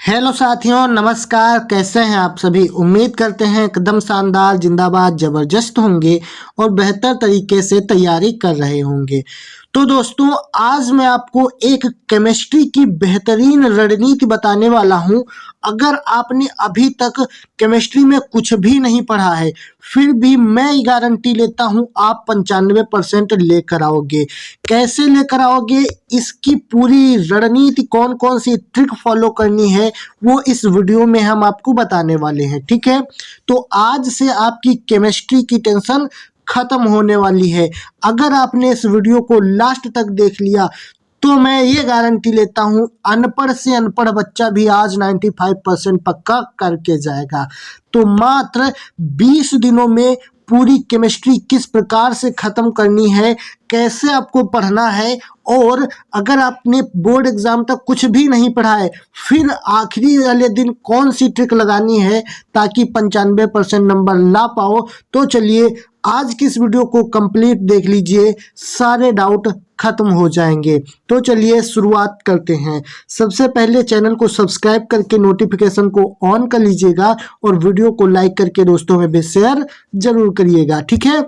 Hello साथियों, नमस्कार। कैसे हैं आप सभी? उम्मीद करते हैं एकदम शानदार, जिंदाबाद, जबरदस्त होंगे और बेहतर तरीके से तैयारी कर रहे होंगे। तो दोस्तों, आज मैं आपको एक केमिस्ट्री की बेहतरीन रणनीति बताने वाला हूं। अगर आपने अभी तक केमिस्ट्री में कुछ भी नहीं पढ़ा है, फिर भी मैं गारंटी लेता हूं आप 95% लेकर आओगे। कैसे लेकर आओगे, इसकी पूरी रणनीति, कौन कौन सी ट्रिक फॉलो करनी है, वो इस वीडियो में हम आपको बताने वाले हैं। ठीक है, तो आज से आपकी केमिस्ट्री की टेंशन खत्म होने वाली है। अगर आपने इस वीडियो को लास्ट तक देख लिया तो मैं ये गारंटी लेता हूं अनपढ़ से अनपढ़ बच्चा भी आज 95% पक्का करके जाएगा। तो मात्र 20 दिनों में पूरी केमिस्ट्री किस प्रकार से खत्म करनी है, कैसे आपको पढ़ना है, और अगर आपने बोर्ड एग्जाम तक कुछ भी नहीं पढ़ा है, फिर आखिरी वाले दिन कौन सी ट्रिक लगानी है ताकि 95% नंबर ला पाओ। तो चलिए आज की इस वीडियो को कंप्लीट देख लीजिए, सारे डाउट खत्म हो जाएंगे। तो चलिए शुरुआत करते हैं। सबसे पहले चैनल को सब्सक्राइब करके नोटिफिकेशन को ऑन कर लीजिएगा और वीडियो को लाइक करके दोस्तों में भी शेयर जरूर करिएगा। ठीक है,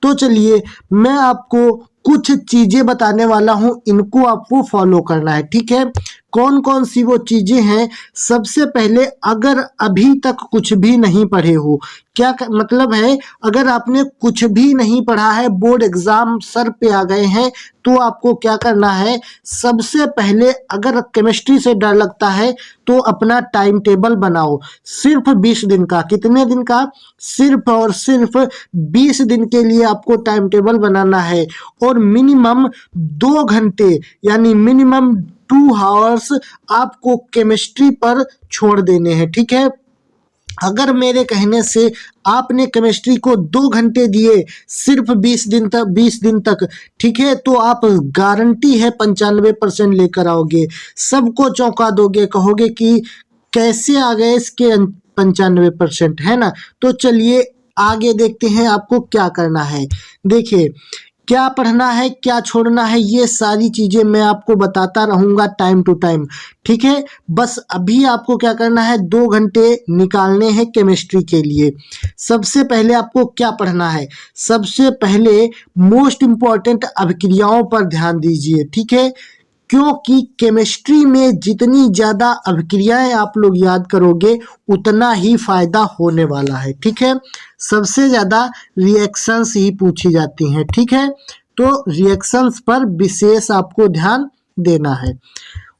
तो चलिए मैं आपको कुछ चीजें बताने वाला हूं, इनको आपको फॉलो करना है। ठीक है, कौन कौन सी वो चीजें हैं? सबसे पहले, अगर अभी तक कुछ भी नहीं पढ़े हो, क्या मतलब है, अगर आपने कुछ भी नहीं पढ़ा है, बोर्ड एग्जाम सर पे आ गए हैं, तो आपको क्या करना है? सबसे पहले, अगर केमिस्ट्री से डर लगता है तो अपना टाइम टेबल बनाओ। सिर्फ 20 दिन का। कितने दिन का? सिर्फ और सिर्फ 20 दिन के लिए आपको टाइम टेबल बनाना है और मिनिमम 2 घंटे यानी मिनिमम 2 आवर्स आपको केमिस्ट्री पर छोड़ देने हैं। ठीक है, अगर मेरे कहने से आपने केमिस्ट्री को 2 घंटे दिए सिर्फ 20 दिन तक, ठीक है, तो आप गारंटी है 95% लेकर आओगे। सबको चौंका दोगे, कहोगे कि कैसे आ गए इसके 95%, है ना। तो चलिए आगे देखते हैं आपको क्या करना है। देखिए, क्या पढ़ना है, क्या छोड़ना है, ये सारी चीजें मैं आपको बताता रहूंगा टाइम टू टाइम। ठीक है, बस अभी आपको क्या करना है, 2 घंटे निकालने हैं केमिस्ट्री के लिए। सबसे पहले आपको क्या पढ़ना है? सबसे पहले मोस्ट इंपॉर्टेंट अभिक्रियाओं पर ध्यान दीजिए। ठीक है, क्योंकि केमिस्ट्री में जितनी ज्यादा अभिक्रियाएं आप लोग याद करोगे उतना ही फायदा होने वाला है। ठीक है, सबसे ज्यादा रिएक्शंस ही पूछी जाती हैं। ठीक है, तो रिएक्शंस पर विशेष आपको ध्यान देना है।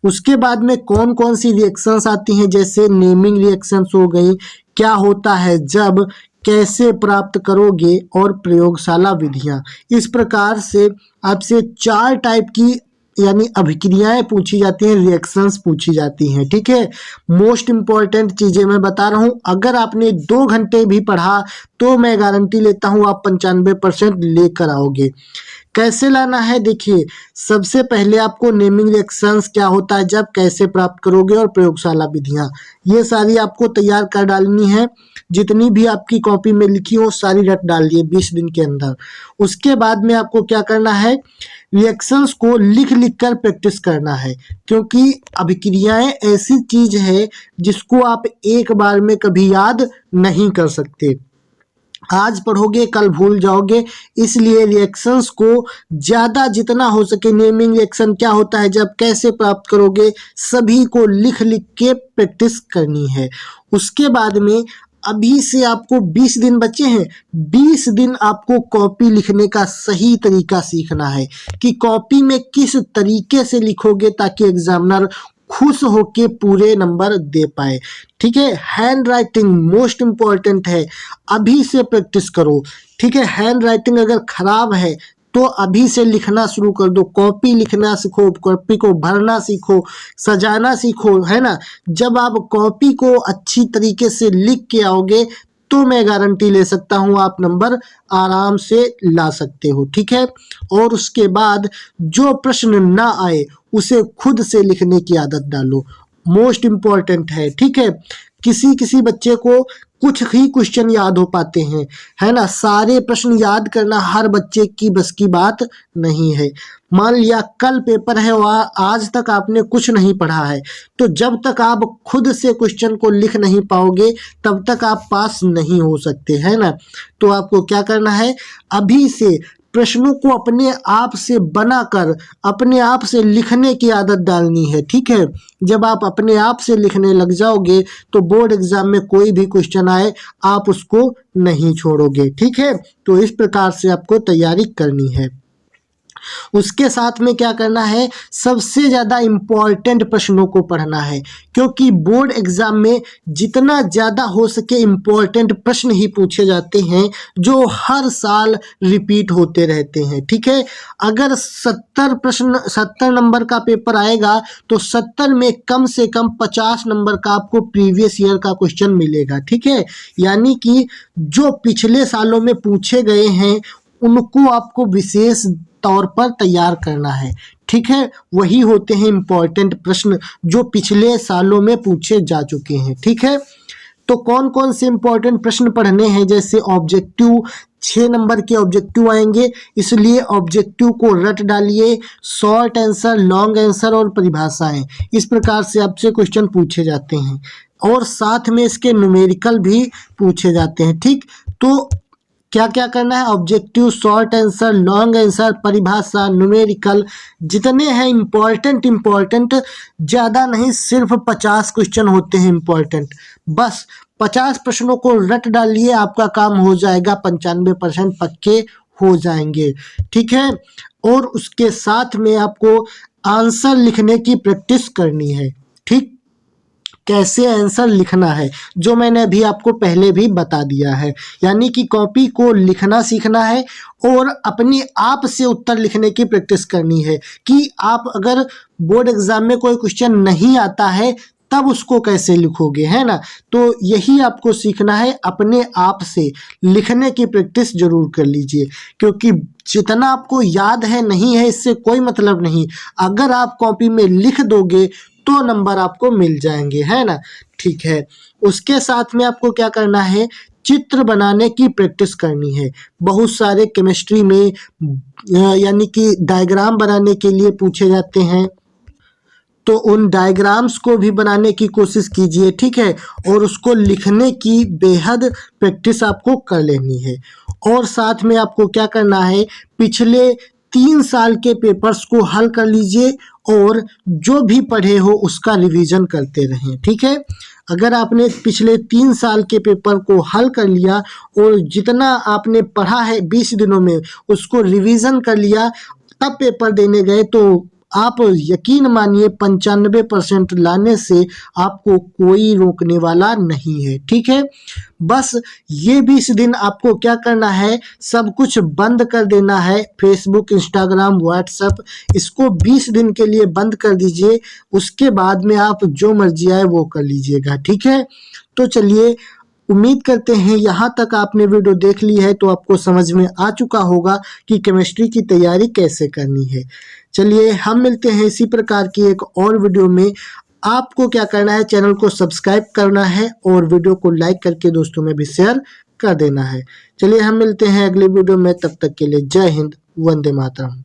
उसके बाद में कौन कौन सी रिएक्शंस आती हैं, जैसे नेमिंग रिएक्शंस हो गई, क्या होता है जब, कैसे प्राप्त करोगे, और प्रयोगशाला विधियां। इस प्रकार से आपसे 4 टाइप की यानी अभिक्रियाएं पूछी जाती हैं, रिएक्शंस पूछी जाती हैं। ठीक है, मोस्ट इंपॉर्टेंट चीजें मैं बता रहा हूं। अगर आपने 2 घंटे भी पढ़ा तो मैं गारंटी लेता हूं आप 95% लेकर आओगे। कैसे लाना है? देखिए, सबसे पहले आपको नेमिंग रिएक्शंस, क्या होता है जब, कैसे प्राप्त करोगे, और प्रयोगशाला विधियां, ये सारी आपको तैयार कर डालनी है। जितनी भी आपकी कॉपी में लिखी हो सारी रट डालिए 20 दिन के अंदर। उसके बाद में आपको क्या करना है, रिएक्शंस को लिख लिख कर प्रैक्टिस करना है, क्योंकि अभिक्रियाएं ऐसी चीज है जिसको आप एक बार में कभी याद नहीं कर सकते। आज पढ़ोगे कल भूल जाओगे, इसलिए रिएक्शंस को ज्यादा जितना हो सके, नेमिंग रिएक्शन क्या होता है जब, कैसे प्राप्त करोगे, सभी को लिख लिख के प्रैक्टिस करनी है। उसके बाद में अभी से आपको 20 दिन बचे हैं। 20 दिन आपको कॉपी लिखने का सही तरीका सीखना है कि कॉपी में किस तरीके से लिखोगे ताकि एग्जामिनर खुश होके पूरे नंबर दे पाए। ठीक है, हैंड राइटिंग मोस्ट इंपॉर्टेंट है, अभी से प्रैक्टिस करो। ठीक है, हैंड राइटिंग अगर खराब है तो अभी से लिखना शुरू कर दो, कॉपी लिखना सीखो, कॉपी को भरना सीखो, सजाना सीखो, है ना। जब आप कॉपी को अच्छी तरीके से लिख के आओगे तो मैं गारंटी ले सकता हूं आप नंबर आराम से ला सकते हो। ठीक है, और उसके बाद जो प्रश्न ना आए उसे खुद से लिखने की आदत डालो, मोस्ट इंपॉर्टेंट है। ठीक है, किसी किसी बच्चे को कुछ ही क्वेश्चन याद हो पाते हैं, है ना। सारे प्रश्न याद करना हर बच्चे की बस की बात नहीं है। मान लिया कल पेपर है और आज तक आपने कुछ नहीं पढ़ा है, तो जब तक आप खुद से क्वेश्चन को लिख नहीं पाओगे तब तक आप पास नहीं हो सकते, है ना। तो आपको क्या करना है, अभी से प्रश्नों को अपने आप से बनाकर अपने आप से लिखने की आदत डालनी है, ठीक है। जब आप अपने आप से लिखने लग जाओगे तो बोर्ड एग्जाम में कोई भी क्वेश्चन आए आप उसको नहीं छोड़ोगे, ठीक है। तो इस प्रकार से आपको तैयारी करनी है। उसके साथ में क्या करना है, सबसे ज़्यादा इम्पॉर्टेंट प्रश्नों को पढ़ना है, क्योंकि बोर्ड एग्जाम में जितना ज़्यादा हो सके इम्पॉर्टेंट प्रश्न ही पूछे जाते हैं जो हर साल रिपीट होते रहते हैं, ठीक है। अगर 70 नंबर का पेपर आएगा तो 70 में कम से कम 50 नंबर का आपको प्रीवियस ईयर का क्वेश्चन मिलेगा, ठीक है। यानी कि जो पिछले सालों में पूछे गए हैं उनको आपको विशेष तौर पर तैयार करना है, ठीक है। वही होते हैं इम्पोर्टेंट प्रश्न जो पिछले सालों में पूछे जा चुके हैं, ठीक है। तो कौन कौन से इम्पोर्टेंट प्रश्न पढ़ने हैं, जैसे ऑब्जेक्टिव 6 नंबर के ऑब्जेक्टिव आएंगे, इसलिए ऑब्जेक्टिव को रट डालिए। शॉर्ट आंसर, लॉन्ग आंसर और परिभाषाएं, इस प्रकार से आपसे क्वेश्चन पूछे जाते हैं और साथ में इसके न्यूमेरिकल भी पूछे जाते हैं, ठीक। तो क्या क्या करना है, objective, short answer, long answer, परिभाषा, न्यूमेरिकल, जितने हैं इम्पोर्टेंट ज़्यादा नहीं, सिर्फ 50 क्वेश्चन होते हैं इम्पोर्टेंट। बस 50 प्रश्नों को रट डालिए, आपका काम हो जाएगा, 95% पक्के हो जाएंगे, ठीक है। और उसके साथ में आपको आंसर लिखने की प्रैक्टिस करनी है, ठीक। कैसे आंसर लिखना है जो मैंने अभी आपको पहले भी बता दिया है, यानी कि कॉपी को लिखना सीखना है और अपने आप से उत्तर लिखने की प्रैक्टिस करनी है कि आप अगर बोर्ड एग्जाम में कोई क्वेश्चन नहीं आता है तब उसको कैसे लिखोगे, है ना। तो यही आपको सीखना है, अपने आप से लिखने की प्रैक्टिस जरूर कर लीजिए, क्योंकि जितना आपको याद है नहीं है इससे कोई मतलब नहीं। अगर आप कॉपी में लिख दोगे तो नंबर आपको मिल जाएंगे, है ना, ठीक है। उसके साथ में आपको क्या करना है, चित्र बनाने की प्रैक्टिस करनी है। बहुत सारे केमिस्ट्री में यानी कि डायग्राम बनाने के लिए पूछे जाते हैं, तो उन डायग्राम्स को भी बनाने की कोशिश कीजिए, ठीक है। और उसको लिखने की बेहद प्रैक्टिस आपको कर लेनी है। और साथ में आपको क्या करना है, पिछले 3 साल के पेपर्स को हल कर लीजिए और जो भी पढ़े हो उसका रिवीजन करते रहें, ठीक है। अगर आपने पिछले 3 साल के पेपर को हल कर लिया और जितना आपने पढ़ा है 20 दिनों में उसको रिवीजन कर लिया, तब पेपर देने गए तो आप यकीन मानिए 95% लाने से आपको कोई रोकने वाला नहीं है, ठीक है। बस ये 20 दिन आपको क्या करना है, सब कुछ बंद कर देना है। फेसबुक, इंस्टाग्राम, व्हाट्सएप, इसको 20 दिन के लिए बंद कर दीजिए। उसके बाद में आप जो मर्जी आए वो कर लीजिएगा, ठीक है। तो चलिए, उम्मीद करते हैं यहाँ तक आपने वीडियो देख ली है तो आपको समझ में आ चुका होगा कि केमिस्ट्री की तैयारी कैसे करनी है। चलिए, हम मिलते हैं इसी प्रकार की एक और वीडियो में। आपको क्या करना है, चैनल को सब्सक्राइब करना है और वीडियो को लाइक करके दोस्तों में भी शेयर कर देना है। चलिए, हम मिलते हैं अगले वीडियो में, तब तक के लिए जय हिंद, वंदे मातरम।